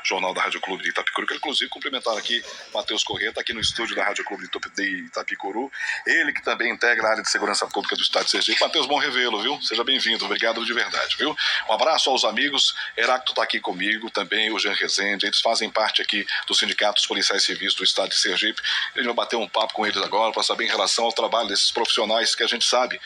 Jornal da Rádio Clube de Itapicuru. Quero, inclusive, cumprimentar aqui Matheus Corrêa, está aqui no estúdio da Rádio Clube de Itapicuru. Ele que também integra a área de segurança pública do Estado de Sergipe. Matheus, bom revê-lo, viu? Seja bem-vindo, obrigado de verdade, viu? Um abraço aos amigos. Heráclito está aqui comigo, também o Jean Rezende. Eles fazem parte aqui do Sindicato dos Policiais Civis do Estado de Sergipe. A gente vai bater um papo com eles agora para saber em relação ao trabalho desses profissionais que a gente sabe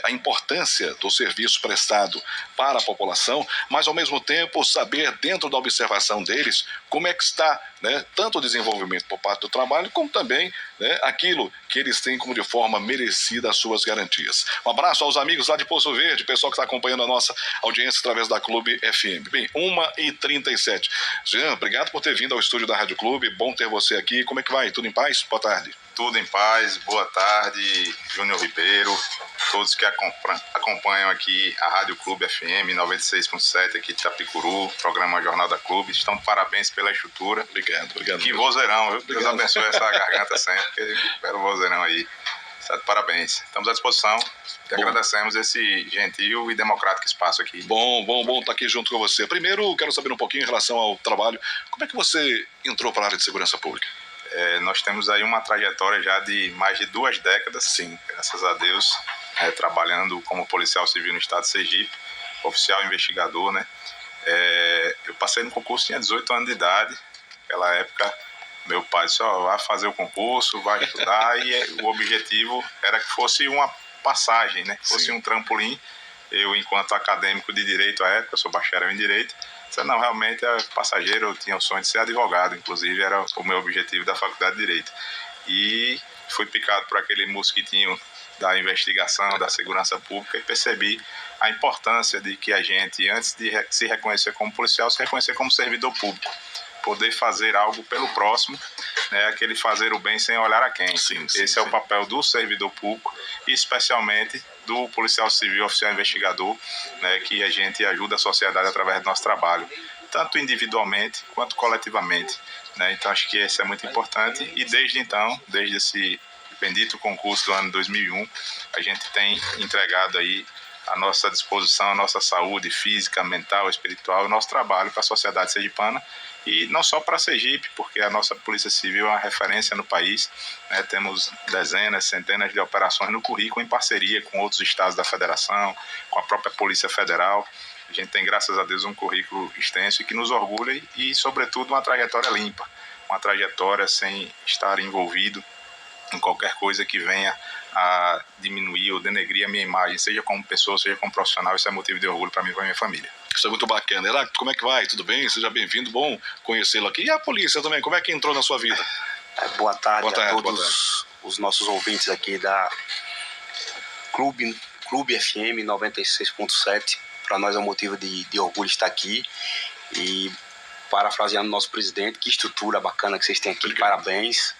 a importância do serviço prestado para a população, mas ao mesmo tempo saber dentro da observação deles como é que está, né, tanto o desenvolvimento por parte do trabalho como também, né, aquilo que eles têm como de forma merecida as suas garantias. Um abraço aos amigos lá de Poço Verde, pessoal que está acompanhando a nossa audiência através da Clube FM. Bem, 1h37. Jean, obrigado por ter vindo ao estúdio da Rádio Clube, bom ter você aqui. Como é que vai? Tudo em paz? Boa tarde. Tudo em paz, boa tarde, Júnior Ribeiro, todos que acompanham aqui a Rádio Clube FM 96.7 aqui de Itapicuru, programa Jornal da Clube. Estão parabéns pela estrutura. Obrigado. Que vozeirão, viu? Deus abençoe essa garganta sempre, pelo vozeirão aí. Certo? Parabéns. Estamos à disposição e agradecemos esse gentil e democrático espaço aqui. Bom estar aqui junto com você. Primeiro, quero saber um pouquinho em relação ao trabalho. Como é que você entrou para a área de segurança pública? Nós temos aí uma trajetória já de mais de 2 décadas, sim, graças a Deus, trabalhando como policial civil no estado de Sergipe, oficial investigador, né? Eu passei no concurso, tinha 18 anos de idade. Naquela época, meu pai disse, vai fazer o concurso, vai estudar, e o objetivo era que fosse uma passagem, né? Que fosse um trampolim. Eu, enquanto acadêmico de Direito à época, sou bacharel em Direito, não, realmente é passageiro. Eu tinha o sonho de ser advogado, inclusive era o meu objetivo da faculdade de Direito. E fui picado por aquele mosquitinho da investigação, da segurança pública, e percebi a importância de que a gente, antes de se reconhecer como policial, se reconhecer como servidor público. Poder fazer algo pelo próximo, né, aquele fazer o bem sem olhar a quem. Esse é o papel do servidor público e especialmente do policial civil, oficial investigador, né, que a gente ajuda a sociedade através do nosso trabalho, tanto individualmente quanto coletivamente, né? Então acho que isso é muito importante e desde então, desde esse bendito concurso do ano 2001, a gente tem entregado aí a nossa disposição, a nossa saúde física, mental, espiritual, o nosso trabalho para a sociedade sergipana. E não só para Sergipe, porque a nossa Polícia Civil é uma referência no país, né? Temos dezenas, centenas de operações no currículo em parceria com outros estados da federação, com a própria Polícia Federal. A gente tem, graças a Deus, um currículo extenso e que nos orgulha e, sobretudo, uma trajetória limpa, uma trajetória sem estar envolvido em qualquer coisa que venha a diminuir ou denegrir a minha imagem, seja como pessoa, seja como profissional. Isso é motivo de orgulho para mim e para minha família. Isso é muito bacana. Heráclito, como é que vai? Tudo bem? Seja bem-vindo, bom conhecê-lo aqui. E a polícia também, como é que entrou na sua vida? Boa tarde a todos os nossos ouvintes aqui da Clube FM 96.7. Para nós é um motivo de orgulho estar aqui. E parafraseando o nosso presidente, que estrutura bacana que vocês têm aqui, parabéns.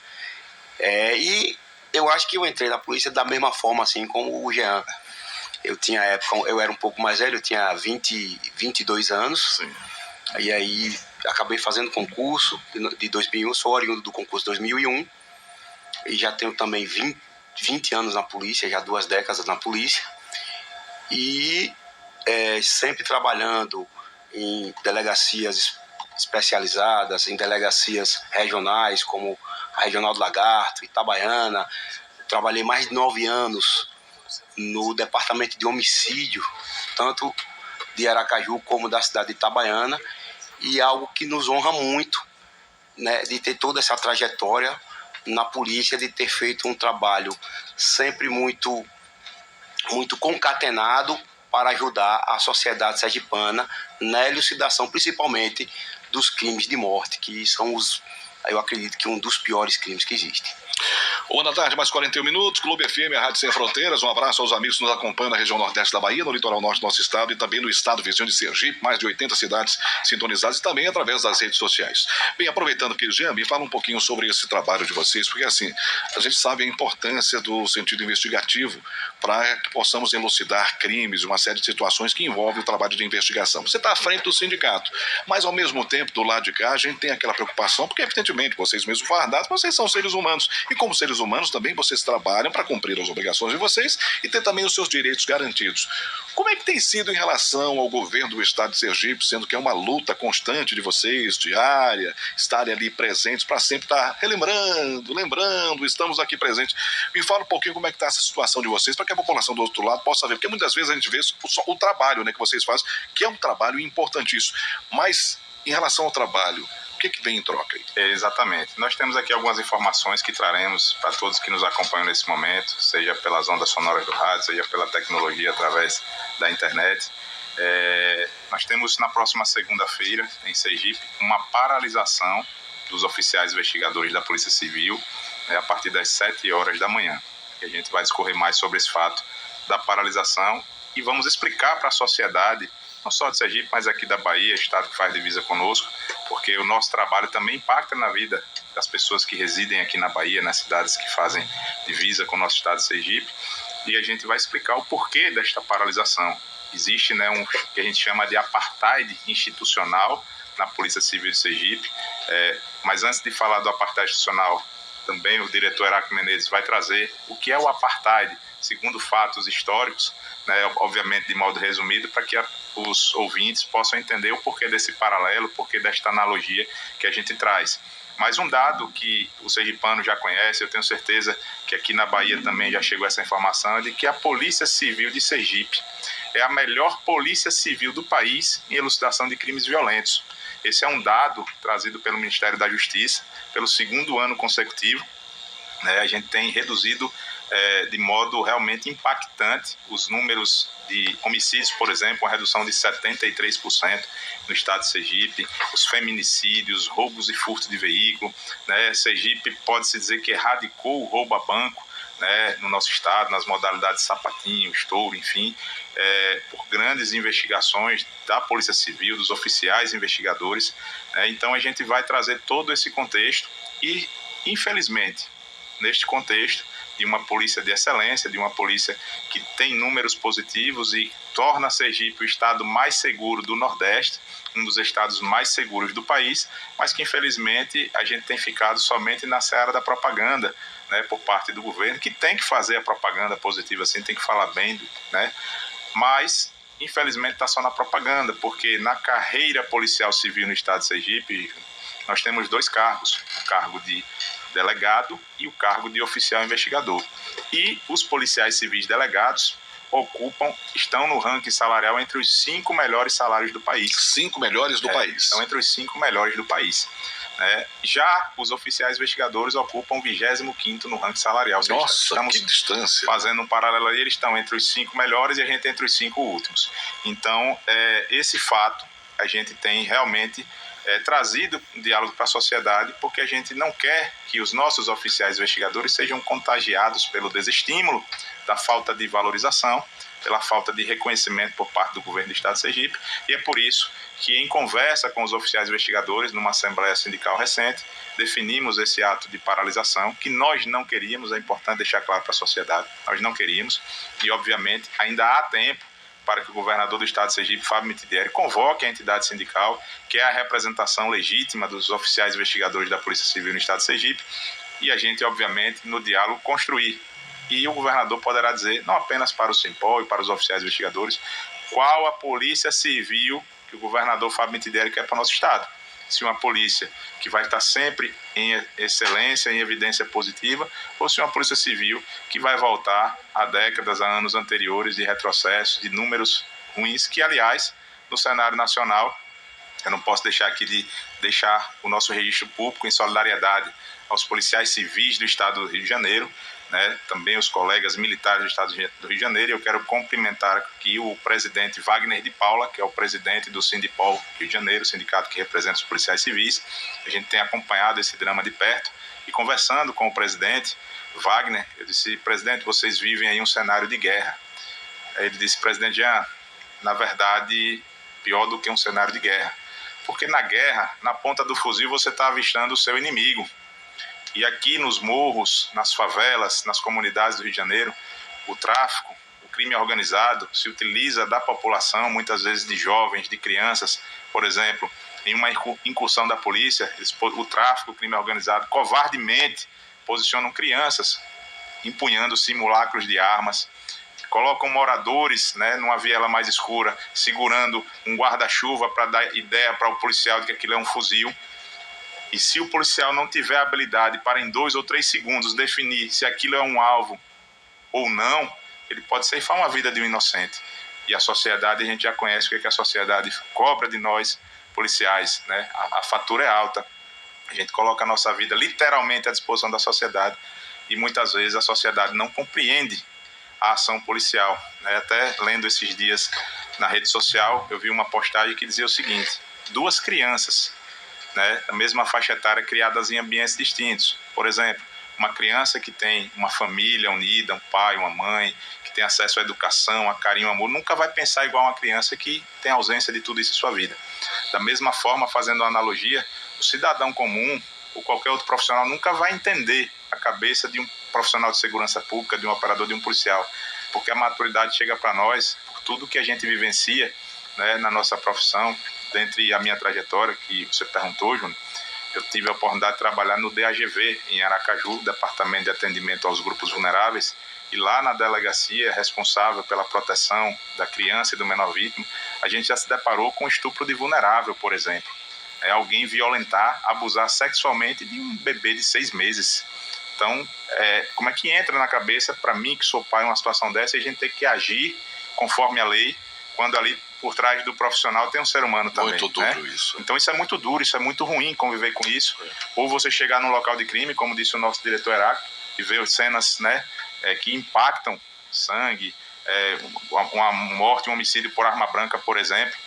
E eu acho que eu entrei na polícia da mesma forma assim como o Jean. Eu era um pouco mais velho, eu tinha 22 anos. Sim. E aí acabei fazendo concurso de 2001, sou oriundo do concurso de 2001. E já tenho também 20 anos na polícia, já 2 décadas na polícia. E sempre trabalhando em delegacias especializadas, em delegacias regionais, como a Regional do Lagarto, Itabaiana. Trabalhei mais de 9 anos no departamento de homicídio, tanto de Aracaju como da cidade de Itabaiana, e algo que nos honra muito, né, de ter toda essa trajetória na polícia, de ter feito um trabalho sempre muito concatenado para ajudar a sociedade sergipana na elucidação, principalmente dos crimes de morte, que são eu acredito que um dos piores crimes que existe. 1h, mais 41 minutos, Clube FM, a Rádio Sem Fronteiras. Um abraço aos amigos que nos acompanham na região nordeste da Bahia, no litoral norte do nosso estado e também no estado vizinho de Sergipe, mais de 80 cidades sintonizadas e também através das redes sociais. Bem, aproveitando que Jean, me fala um pouquinho sobre esse trabalho de vocês, porque assim, a gente sabe a importância do sentido investigativo para que possamos elucidar crimes, uma série de situações que envolvem o trabalho de investigação. Você está à frente do sindicato, mas ao mesmo tempo, do lado de cá, a gente tem aquela preocupação, porque evidentemente, vocês mesmos fardados, vocês são seres humanos, e como seres seres humanos também vocês trabalham para cumprir as obrigações de vocês e ter também os seus direitos garantidos. Como é que tem sido em relação ao governo do estado de Sergipe, sendo que é uma luta constante de vocês, diária, estarem ali presentes para sempre estar lembrando, estamos aqui presentes. Me fala um pouquinho como é que está essa situação de vocês, para que a população do outro lado possa ver, porque muitas vezes a gente vê só o trabalho, né, que vocês fazem, que é um trabalho importantíssimo, mas em relação ao trabalho, o que vem em troca aí? Exatamente. Nós temos aqui algumas informações que traremos para todos que nos acompanham nesse momento, seja pelas ondas sonoras do rádio, seja pela tecnologia através da internet. Nós temos na próxima segunda-feira, em Sergipe, uma paralisação dos oficiais investigadores da Polícia Civil, a partir das 7 horas da manhã. A gente vai discorrer mais sobre esse fato da paralisação e vamos explicar para a sociedade, não só de Sergipe, mas aqui da Bahia, estado que faz divisa conosco, porque o nosso trabalho também impacta na vida das pessoas que residem aqui na Bahia, nas cidades que fazem divisa com o nosso estado de Sergipe, e a gente vai explicar o porquê desta paralisação. Existe, né, um que a gente chama de apartheid institucional na Polícia Civil de Sergipe, mas antes de falar do apartheid institucional, também o diretor Heráclito Menezes vai trazer o que é o apartheid, segundo fatos históricos, né, obviamente de modo resumido, para que os ouvintes possam entender o porquê desse paralelo, o porquê desta analogia que a gente traz. Mas um dado que o sergipano já conhece, eu tenho certeza que aqui na Bahia também já chegou essa informação, de que a Polícia Civil de Sergipe é a melhor polícia civil do país em elucidação de crimes violentos. Esse é um dado trazido pelo Ministério da Justiça, pelo 2º ano consecutivo. A gente tem reduzido de modo realmente impactante os números de homicídios, por exemplo, uma redução de 73% no estado de Sergipe, os feminicídios, roubos e furto de veículo. Sergipe pode-se dizer que erradicou o roubo a banco, no nosso estado, nas modalidades sapatinho, estouro, enfim, por grandes investigações da Polícia Civil, dos oficiais investigadores. Então a gente vai trazer todo esse contexto e, infelizmente, neste contexto de uma polícia de excelência, de uma polícia que tem números positivos e torna Sergipe o estado mais seguro do Nordeste, um dos estados mais seguros do país, mas que infelizmente a gente tem ficado somente na seara da propaganda, por parte do governo, que tem que fazer a propaganda positiva assim, tem que falar bem, mas infelizmente está só na propaganda, porque na carreira policial civil no estado de Sergipe nós temos 2 cargos, o cargo de delegado e o cargo de oficial investigador. E os policiais civis delegados estão no ranking salarial entre os 5 melhores salários do país. 5 melhores do país. Estão entre os 5 melhores do país. Já os oficiais investigadores ocupam o 25º no ranking salarial. Nossa, que distância. Fazendo um paralelo aí, eles estão entre os 5 melhores e a gente entre os 5 últimos. Então, esse fato a gente tem realmente trazido um diálogo para a sociedade, porque a gente não quer que os nossos oficiais investigadores sejam contagiados pelo desestímulo, da falta de valorização, pela falta de reconhecimento por parte do governo do estado de Sergipe, e é por isso que, em conversa com os oficiais investigadores, numa assembleia sindical recente, definimos esse ato de paralisação, que nós não queríamos, é importante deixar claro para a sociedade, nós não queríamos, e obviamente ainda há tempo para que o governador do estado de Sergipe, Fábio Mitidieri, convoque a entidade sindical, que é a representação legítima dos oficiais investigadores da Polícia Civil no estado de Sergipe, e a gente, obviamente, no diálogo, construir. E o governador poderá dizer, não apenas para o Simpol e para os oficiais investigadores, qual a polícia civil que o governador Fábio Mitidieri quer para o nosso estado. Se uma polícia que vai estar sempre em excelência, em evidência positiva, ou se uma polícia civil que vai voltar a décadas, a anos anteriores de retrocesso, de números ruins, que, aliás, no cenário nacional, eu não posso deixar aqui de deixar o nosso registro público em solidariedade aos policiais civis do estado do Rio de Janeiro, também os colegas militares do estado do Rio de Janeiro. Eu quero cumprimentar aqui o presidente Wagner de Paula, que é o presidente do Sindipol Rio de Janeiro, sindicato que representa os policiais civis. A gente tem acompanhado esse drama de perto e, conversando com o presidente Wagner, eu disse: presidente, vocês vivem aí um cenário de guerra. Aí ele disse: presidente Jean, na verdade, pior do que um cenário de guerra, porque na guerra, na ponta do fuzil, você está avistando o seu inimigo. E aqui nos morros, nas favelas, nas comunidades do Rio de Janeiro, o tráfico, o crime organizado se utiliza da população, muitas vezes de jovens, de crianças. Por exemplo, em uma incursão da polícia, o tráfico, o crime organizado, covardemente posicionam crianças empunhando simulacros de armas, colocam moradores, né, numa viela mais escura, segurando um guarda-chuva para dar ideia para o policial de que aquilo é um fuzil. E se o policial não tiver habilidade para em 2 ou 3 segundos definir se aquilo é um alvo ou não, ele pode ceifar uma vida de um inocente. E a sociedade, a gente já conhece o que a sociedade cobra de nós, policiais, né? A fatura é alta. A gente coloca a nossa vida literalmente à disposição da sociedade e muitas vezes a sociedade não compreende a ação policial, né? Até lendo esses dias na rede social, eu vi uma postagem que dizia o seguinte: 2 crianças, né, da mesma faixa etária, criadas em ambientes distintos. Por exemplo, uma criança que tem uma família unida, um pai, uma mãe, que tem acesso à educação, a carinho, amor, nunca vai pensar igual uma criança que tem ausência de tudo isso em sua vida. Da mesma forma, fazendo uma analogia, o cidadão comum ou qualquer outro profissional nunca vai entender a cabeça de um profissional de segurança pública, de um operador, de um policial, porque a maturidade chega para nós por tudo que a gente vivencia, né, na nossa profissão. Dentre a minha trajetória, que você perguntou, Júnior, eu tive a oportunidade de trabalhar no DAGV, em Aracaju, Departamento de Atendimento aos Grupos Vulneráveis, e lá na delegacia responsável pela proteção da criança e do menor vítima, a gente já se deparou com estupro de vulnerável, por exemplo. É alguém violentar, abusar sexualmente de um bebê de 6 meses. Então, como é que entra na cabeça, para mim que sou pai, uma situação dessa, e a gente tem que agir conforme a lei, quando ali por trás do profissional tem um ser humano também. Muito duro, né? Isso. Então isso é muito duro, isso é muito ruim conviver com isso. Ou você chegar num local de crime, como disse o nosso diretor Heráclito, e ver cenas, né, que impactam sangue, uma morte, um homicídio por arma branca, por exemplo.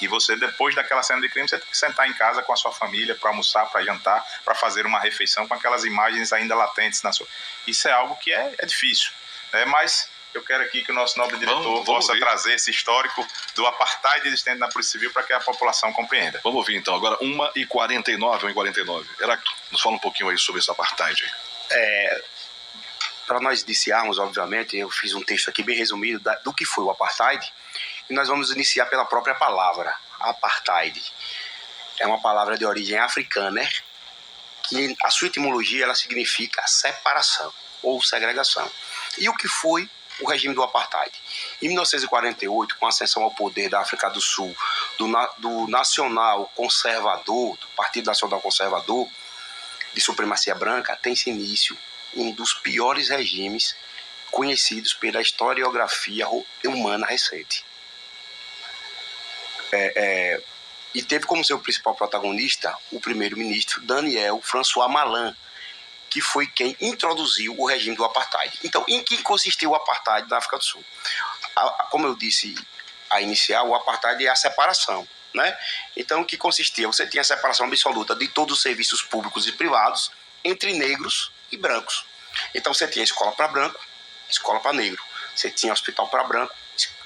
E você, depois daquela cena de crime, você tem que sentar em casa com a sua família para almoçar, para jantar, para fazer uma refeição com aquelas imagens ainda latentes na sua... Isso é algo que é difícil, né? Mas eu quero aqui que o nosso nobre diretor possa trazer esse histórico do apartheid existente na Polícia Civil para que a população compreenda. Vamos ouvir então, agora 1h49, 1h49. Heráclito, nos fala um pouquinho aí sobre esse apartheid aí. Para nós iniciarmos, obviamente, eu fiz um texto aqui bem resumido do que foi o apartheid, e nós vamos iniciar pela própria palavra, apartheid. É uma palavra de origem africana, que a sua etimologia ela significa separação ou segregação. E o que foi o regime do apartheid? Em 1948, com a ascensão ao poder da África do Sul, do Nacional Conservador, do Partido Nacional Conservador, de supremacia branca, tem-se início um dos piores regimes conhecidos pela historiografia humana recente. E teve como seu principal protagonista o primeiro-ministro Daniel François Malan, que foi quem introduziu o regime do apartheid. Então, em que consistiu o apartheid na África do Sul? Como eu disse a inicial, o apartheid é a separação, né? Então, o que consistia? Você tinha a separação absoluta de todos os serviços públicos e privados entre negros e brancos. Então, você tinha escola para branco, escola para negro. Você tinha hospital para branco,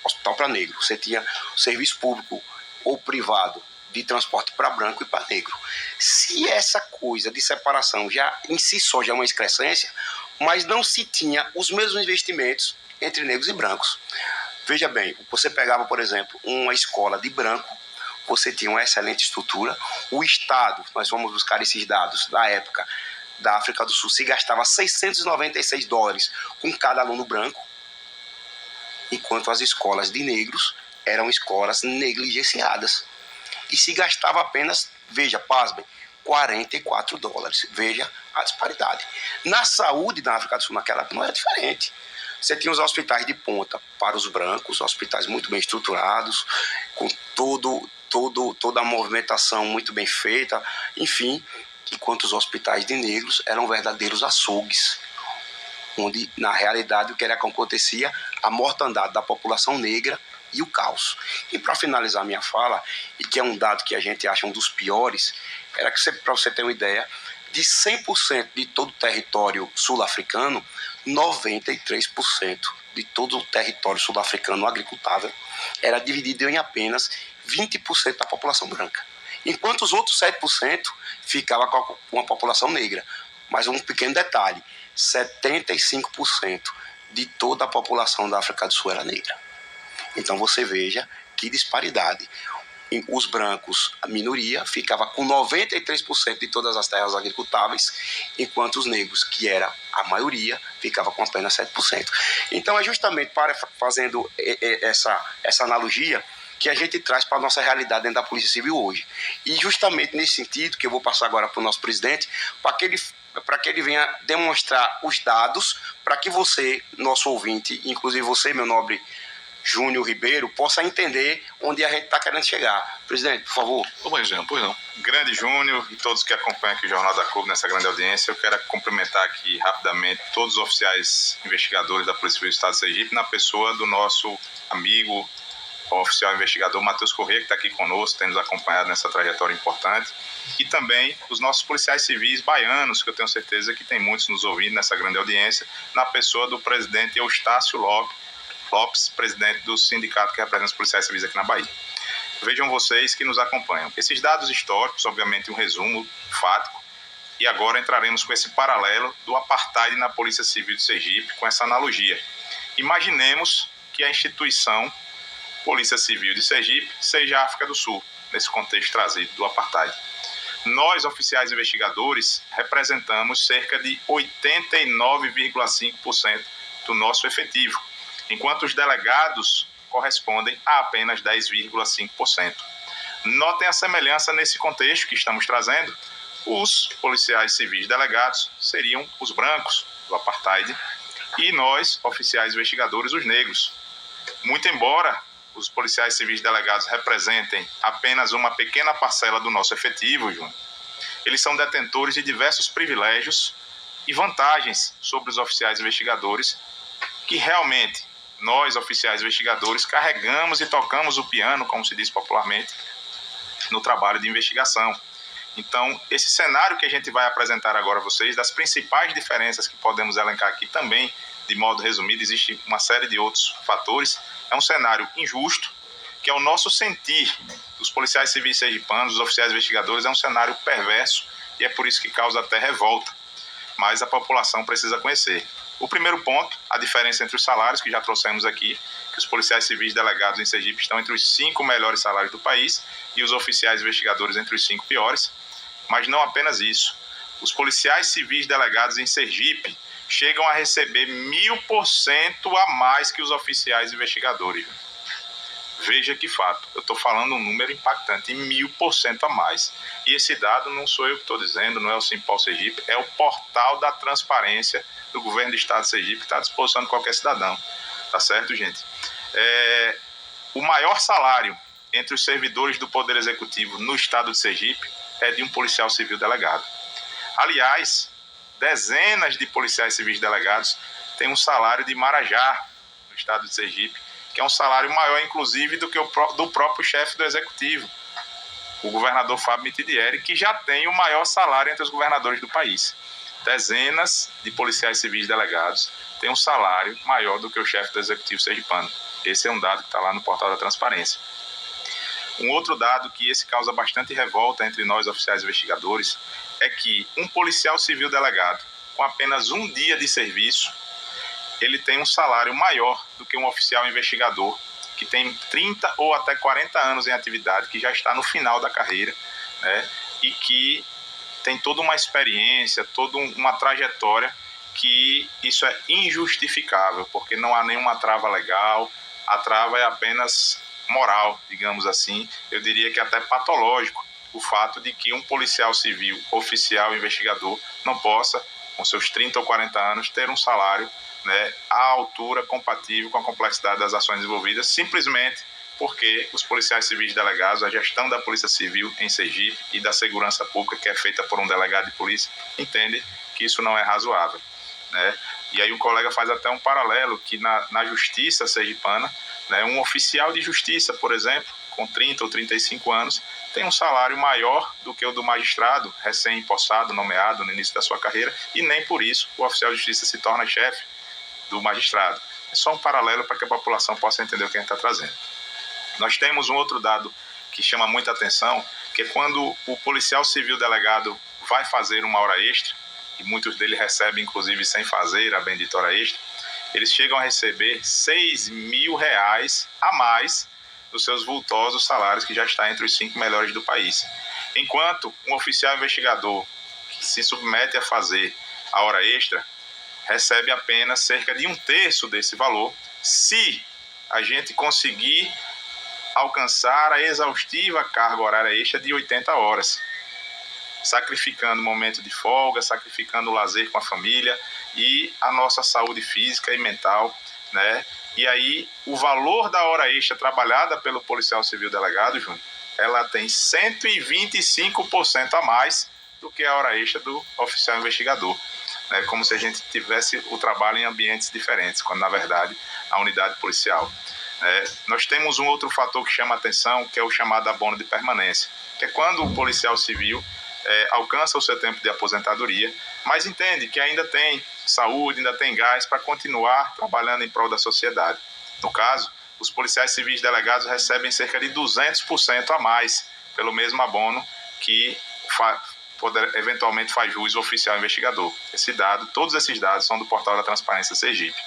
hospital para negro. Você tinha serviço público ou privado de transporte para branco e para negro. Se essa coisa de separação já em si só já é uma excrescência, mas não se tinha os mesmos investimentos entre negros e brancos. Veja bem, você pegava, por exemplo, uma escola de branco, você tinha uma excelente estrutura, o Estado, nós vamos buscar esses dados da época da África do Sul, se gastava $696 com cada aluno branco, enquanto as escolas de negros eram escolas negligenciadas. E se gastava apenas, veja, pasmem, $44. Veja a disparidade. Na saúde da África do Sul naquela época não era diferente. Você tinha os hospitais de ponta para os brancos, hospitais muito bem estruturados, com toda a movimentação muito bem feita, enfim, enquanto os hospitais de negros eram verdadeiros açougues, onde, na realidade, o que era que acontecia? A mortandade da população negra e o caos. E para finalizar minha fala, e que é um dado que a gente acha um dos piores, era que, para você ter uma ideia, de 100% de todo o território sul-africano, 93% de todo o território sul-africano agricultável era dividido em apenas 20% da população branca. Enquanto os outros 7% ficava com a população negra. Mas um pequeno detalhe, 75% de toda a população da África do Sul era negra. Então você veja que disparidade. os brancos, a minoria, ficava com 93% de todas as terras agricultáveis, enquanto os negros, que era a maioria, ficava com apenas 7%. Então é justamente fazendo essa analogia que a gente traz para a nossa realidade dentro da Polícia Civil hoje. E justamente nesse sentido, que eu vou passar agora para o nosso presidente, para que ele venha demonstrar os dados, para que você, nosso ouvinte, inclusive você, meu nobre Júnior Ribeiro, possa entender onde a gente está querendo chegar. Presidente, por favor. Como exemplo, pois não. Grande Júnior e todos que acompanham aqui o Jornal da Clube nessa grande audiência, eu quero cumprimentar aqui rapidamente todos os oficiais investigadores da Polícia Civil do Estado de Sergipe, na pessoa do nosso amigo, o oficial investigador Matheus Corrêa, que está aqui conosco, tem nos acompanhado nessa trajetória importante, e também os nossos policiais civis baianos, que eu tenho certeza que tem muitos nos ouvindo nessa grande audiência, na pessoa do presidente Eustácio Lopes, presidente do sindicato que representa os policiais civis aqui na Bahia. Vejam vocês que nos acompanham. Esses dados históricos, obviamente um resumo fático, e agora entraremos com esse paralelo do apartheid na Polícia Civil de Sergipe, com essa analogia. Imaginemos que a instituição Polícia Civil de Sergipe seja a África do Sul, nesse contexto trazido do apartheid. Nós, oficiais investigadores, representamos cerca de 89,5% do nosso efetivo, enquanto os delegados correspondem a apenas 10,5%. Notem a semelhança nesse contexto que estamos trazendo. Os policiais civis delegados seriam os brancos do apartheid e nós, oficiais investigadores, os negros. Muito embora os policiais civis delegados representem apenas uma pequena parcela do nosso efetivo, Júnior, eles são detentores de diversos privilégios e vantagens sobre os oficiais investigadores que realmente nós, oficiais investigadores, carregamos e tocamos o piano, como se diz popularmente, no trabalho de investigação. Então, esse cenário que a gente vai apresentar agora a vocês, das principais diferenças que podemos elencar aqui também, de modo resumido, existe uma série de outros fatores, é um cenário injusto, que é o nosso sentir dos policiais civis sergipanos, dos oficiais investigadores, é um cenário perverso e é por isso que causa até revolta, mas a população precisa conhecer. O primeiro ponto, a diferença entre os salários, que já trouxemos aqui, que os policiais civis delegados em Sergipe estão entre os 5 melhores salários do país e os oficiais investigadores entre os 5 piores, mas não apenas isso. Os policiais civis delegados em Sergipe chegam a receber 1000% a mais que os oficiais investigadores. Veja que fato, eu estou falando um número impactante, 1000% a mais. E esse dado não sou eu que estou dizendo, não é o Simpol Sergipe, é o portal da transparência do governo do estado de Sergipe, que está à disposição de qualquer cidadão. Tá certo, gente? O maior salário entre os servidores do Poder Executivo no estado de Sergipe é de um policial civil delegado. Aliás, dezenas de policiais civis delegados têm um salário de Marajá no estado de Sergipe, que é um salário maior, inclusive, do que do próprio chefe do Executivo, o governador Fábio Mitidieri, que já tem o maior salário entre os governadores do país. Dezenas de policiais civis delegados têm um salário maior do que o chefe do Executivo sergipano. Esse é um dado que está lá no portal da transparência. Um outro dado que esse causa bastante revolta entre nós, oficiais investigadores, é que um policial civil delegado, com apenas um dia de serviço, ele tem um salário maior do que um oficial investigador que tem 30 ou até 40 anos em atividade, que já está no final da carreira, né, e que tem toda uma experiência, toda uma trajetória, que isso é injustificável, porque não há nenhuma trava legal, a trava é apenas moral, digamos assim, eu diria que até patológico, o fato de que um policial civil, oficial, investigador, não possa, com seus 30 ou 40 anos, ter um salário, né, à altura, compatível com a complexidade das ações envolvidas, simplesmente porque os policiais civis delegados, a gestão da Polícia Civil em Sergipe e da segurança pública, que é feita por um delegado de polícia, entende que isso não é razoável, né? E aí o colega faz até um paralelo que na justiça sergipana, né, um oficial de justiça, por exemplo, com 30 ou 35 anos, tem um salário maior do que o do magistrado, recém-impossado, nomeado no início da sua carreira, e nem por isso o oficial de justiça se torna chefe do magistrado. É só um paralelo para que a população possa entender o que a gente está trazendo. Nós temos um outro dado que chama muita atenção, que é quando o policial civil delegado vai fazer uma hora extra, e muitos deles recebem, inclusive, sem fazer a bendita hora extra, eles chegam a receber R$6.000 a mais dos seus vultosos salários, que já está entre os 5 melhores do país. Enquanto um oficial investigador que se submete a fazer a hora extra recebe apenas cerca de 1/3 desse valor, se a gente conseguir alcançar a exaustiva carga horária extra de 80 horas, sacrificando o momento de folga, sacrificando o lazer com a família e a nossa saúde física e mental, né? E aí, o valor da hora extra trabalhada pelo policial civil delegado, Júnior, ela tem 125% a mais do que a hora extra do oficial investigador. É como se a gente tivesse o trabalho em ambientes diferentes, quando, na verdade, a unidade policial. Nós temos um outro fator que chama a atenção, que é o chamado abono de permanência, que é quando o policial civil alcança o seu tempo de aposentadoria, mas entende que ainda tem saúde, ainda tem gás para continuar trabalhando em prol da sociedade. No caso, os policiais civis delegados recebem cerca de 200% a mais pelo mesmo abono que eventualmente faz jus o oficial investigador. Todos esses dados são do portal da Transparência Sergipe,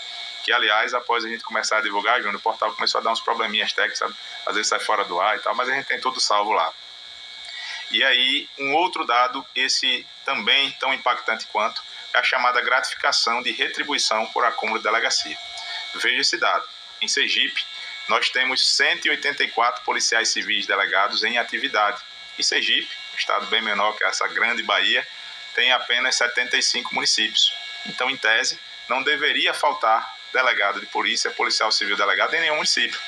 que, aliás, após a gente começar a divulgar, Júnior, o portal começou a dar uns probleminhas técnicos, sabe? Às vezes sai fora do ar e tal, mas a gente tem tudo salvo lá. E aí, um outro dado, esse também tão impactante quanto, é a chamada gratificação de retribuição por acúmulo de delegacia. Veja esse dado. Em Sergipe, nós temos 184 policiais civis delegados em atividade. E Sergipe, um estado bem menor que essa grande Bahia, tem apenas 75 municípios. Então, em tese, não deveria faltar delegado de polícia, policial civil delegado em nenhum município.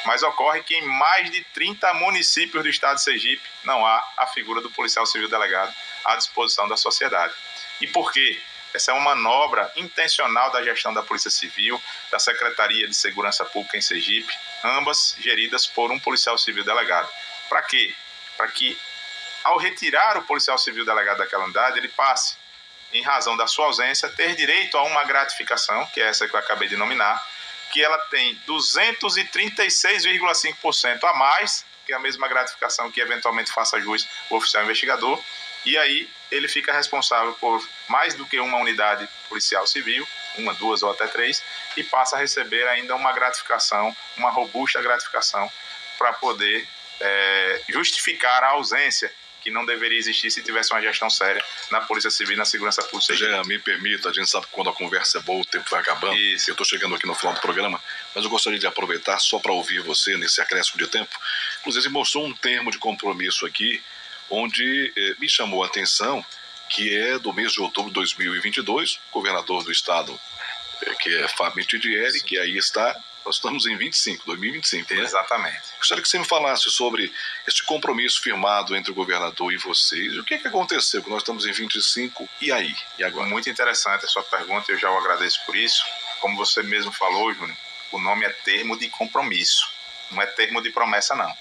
Mas ocorre que em mais de 30 municípios do estado de Sergipe não há a figura do policial civil delegado à disposição da sociedade. E por quê? Essa é uma manobra intencional da gestão da Polícia Civil, da Secretaria de Segurança Pública em Sergipe, ambas geridas por um policial civil delegado. Para quê? Para que, ao retirar o policial civil delegado daquela unidade, ele passe, em razão da sua ausência, ter direito a uma gratificação, que é essa que eu acabei de nominar, que ela tem 236,5% a mais, que é a mesma gratificação que eventualmente faça jus o oficial investigador, e aí ele fica responsável por mais do que uma unidade policial civil, 1, 2 ou até 3, e passa a receber ainda uma gratificação, uma robusta gratificação, para poder justificar a ausência que não deveria existir se tivesse uma gestão séria na Polícia Civil e na Segurança Pública. Já me permita, a gente sabe que quando a conversa é boa, o tempo vai acabando. Isso. Eu estou chegando aqui no final do programa, mas eu gostaria de aproveitar só para ouvir você nesse acréscimo de tempo. Inclusive, mostrou um termo de compromisso aqui, onde me chamou a atenção, que é do mês de outubro de 2022, o governador do estado, que é Fábio Mitidieri, que aí está. Nós estamos em 2025, né? Exatamente. Gostaria que você me falasse sobre este compromisso firmado entre o governador e vocês. O que aconteceu? Que nós estamos em 25, e aí? E agora? Muito interessante a sua pergunta, eu já o agradeço por isso. Como você mesmo falou, Júnior, o nome é termo de compromisso, não é termo de promessa, não.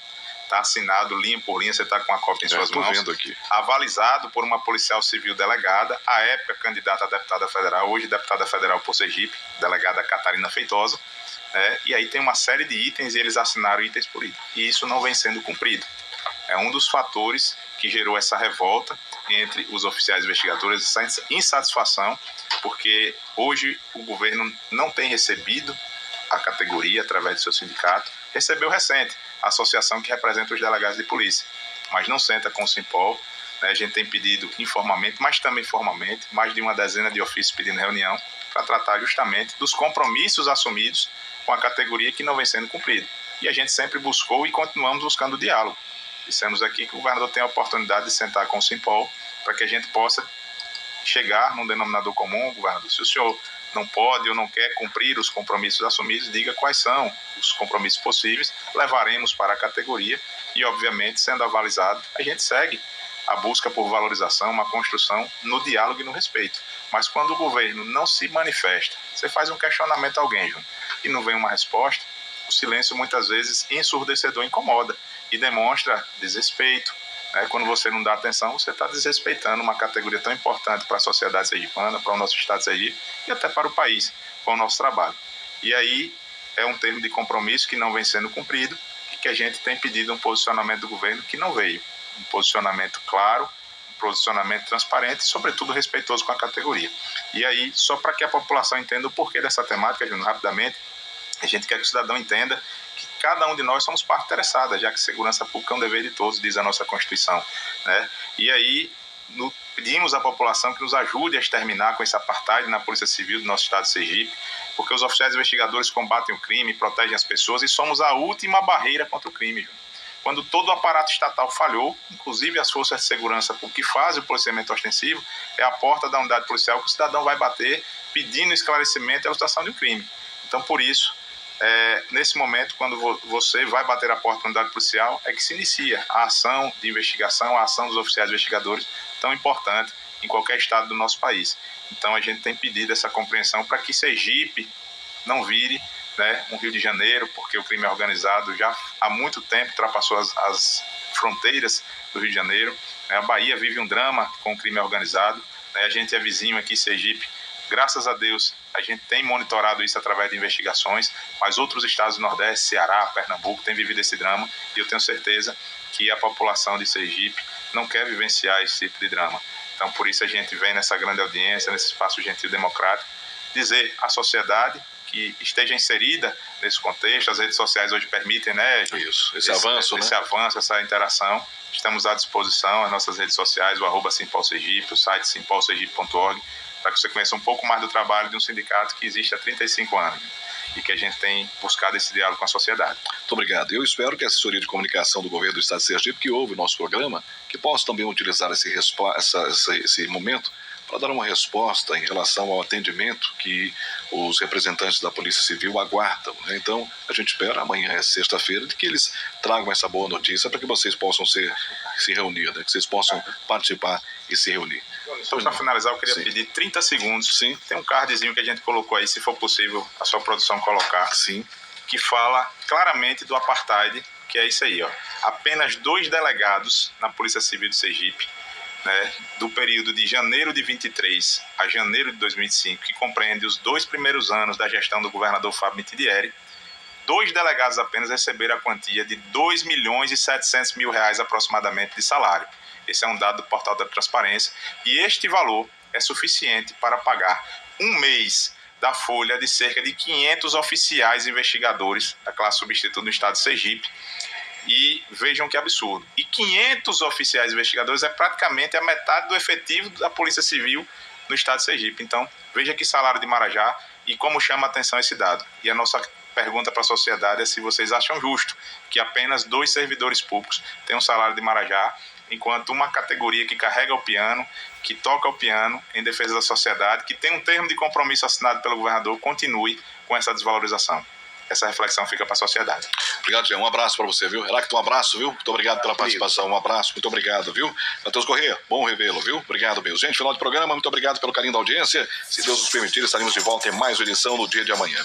Está assinado linha por linha, você está com a cópia em suas mãos. Vendo aqui. Avalizado por uma policial civil delegada, à época candidata a deputada federal, hoje deputada federal por Sergipe, delegada Catarina Feitosa. E aí tem uma série de itens e eles assinaram itens por item. E isso não vem sendo cumprido. É um dos fatores que gerou essa revolta entre os oficiais investigadores, essa insatisfação, porque hoje o governo não tem recebido a categoria através do seu sindicato, recebeu recente a associação que representa os delegados de polícia, mas não senta com o Simpol. A gente tem pedido informalmente, mas também formalmente, mais de uma dezena de ofícios pedindo reunião para tratar justamente dos compromissos assumidos com a categoria que não vem sendo cumprido. E a gente sempre buscou e continuamos buscando diálogo. Dissemos aqui que o governador tem a oportunidade de sentar com o Simpol para que a gente possa chegar num denominador comum. Governador, se o senhor não pode ou não quer cumprir os compromissos assumidos, diga quais são os compromissos possíveis, levaremos para a categoria e, obviamente, sendo avalizado, a gente segue a busca por valorização, uma construção no diálogo e no respeito. Mas quando o governo não se manifesta, você faz um questionamento a alguém, Júnior, e não vem uma resposta, o silêncio muitas vezes ensurdecedor incomoda e demonstra desrespeito. Quando você não dá atenção, você está desrespeitando uma categoria tão importante para a sociedade sergipana, para o nosso estado de Sergipe e até para o país, com o nosso trabalho. E aí é um termo de compromisso que não vem sendo cumprido e que a gente tem pedido um posicionamento do governo que não veio. Um posicionamento claro, um posicionamento transparente e, sobretudo, respeitoso com a categoria. E aí, só para que a população entenda o porquê dessa temática, Júnior, rapidamente, a gente quer que o cidadão entenda que cada um de nós somos parte interessada, já que segurança pública é um dever de todos, diz a nossa Constituição, né? E aí pedimos à população que nos ajude a exterminar com esse apartheid na Polícia Civil do nosso estado de Sergipe, porque os oficiais investigadores combatem o crime, protegem as pessoas e somos a última barreira contra o crime, Júnior. Quando todo o aparato estatal falhou, inclusive as forças de segurança que fazem o policiamento ostensivo, é a porta da unidade policial que o cidadão vai bater pedindo esclarecimento e elucidação de um crime. Então, por isso, nesse momento, quando você vai bater a porta da unidade policial, é que se inicia a ação de investigação, a ação dos oficiais investigadores, tão importante em qualquer estado do nosso país. Então, a gente tem pedido essa compreensão para que Sergipe não vire, né, um Rio de Janeiro, porque o crime organizado já há muito tempo ultrapassou as fronteiras do Rio de Janeiro. A Bahia vive um drama com o crime organizado. A gente é vizinho aqui, Sergipe. Graças a Deus, a gente tem monitorado isso através de investigações, mas outros estados do Nordeste, Ceará, Pernambuco, têm vivido esse drama e eu tenho certeza que a população de Sergipe não quer vivenciar esse tipo de drama. Então, por isso a gente vem nessa grande audiência, nesse espaço gentil democrático, dizer à sociedade que esteja inserida nesse contexto. As redes sociais hoje permitem, né, esse avanço, essa interação. Estamos à disposição, as nossas redes sociais, o @simpolsergipe, o site simpolsergipe.org, para que você conheça um pouco mais do trabalho de um sindicato que existe há 35 anos e que a gente tem buscado esse diálogo com a sociedade. Muito obrigado. Eu espero que a assessoria de comunicação do governo do estado de Sergipe, que ouve o nosso programa, que possa também utilizar esse momento para dar uma resposta em relação ao atendimento que os representantes da Polícia Civil aguardam, né? Então, a gente espera, amanhã é sexta-feira, de que eles tragam essa boa notícia para que vocês possam se reunir, né? Que vocês possam participar e se reunir. Só para finalizar, eu queria pedir 30 segundos. Sim. Tem um cardzinho que a gente colocou aí, se for possível a sua produção colocar. Sim. Que fala claramente do apartheid, que é isso aí, ó. Apenas 2 delegados na Polícia Civil de Sergipe, né, do período de janeiro de 23 a janeiro de 2005, que compreende os 2 primeiros anos da gestão do governador Fábio Mitidieri, 2 delegados apenas receberam a quantia de R$2.700.000 aproximadamente de salário. Esse é um dado do Portal da Transparência, e este valor é suficiente para pagar um mês da folha de cerca de 500 oficiais investigadores da classe substituta do estado de Sergipe. E vejam que absurdo. E 500 oficiais investigadores é praticamente a metade do efetivo da Polícia Civil no estado de Sergipe. Então, veja que salário de Marajá e como chama a atenção esse dado. E a nossa pergunta para a sociedade é se vocês acham justo que apenas 2 servidores públicos tenham um salário de Marajá, enquanto uma categoria que carrega o piano, que toca o piano em defesa da sociedade, que tem um termo de compromisso assinado pelo governador, continue com essa desvalorização. Essa reflexão fica para a sociedade. Obrigado, Jean. Um abraço para você, viu? Heráclito, um abraço, viu? Muito obrigado pela participação. Um abraço, muito obrigado, viu? Matheus Corrêa, bom revê-lo, viu? Obrigado mesmo. Gente, final de programa, muito obrigado pelo carinho da audiência. Se Deus nos permitir, estaremos de volta em mais uma edição no dia de amanhã.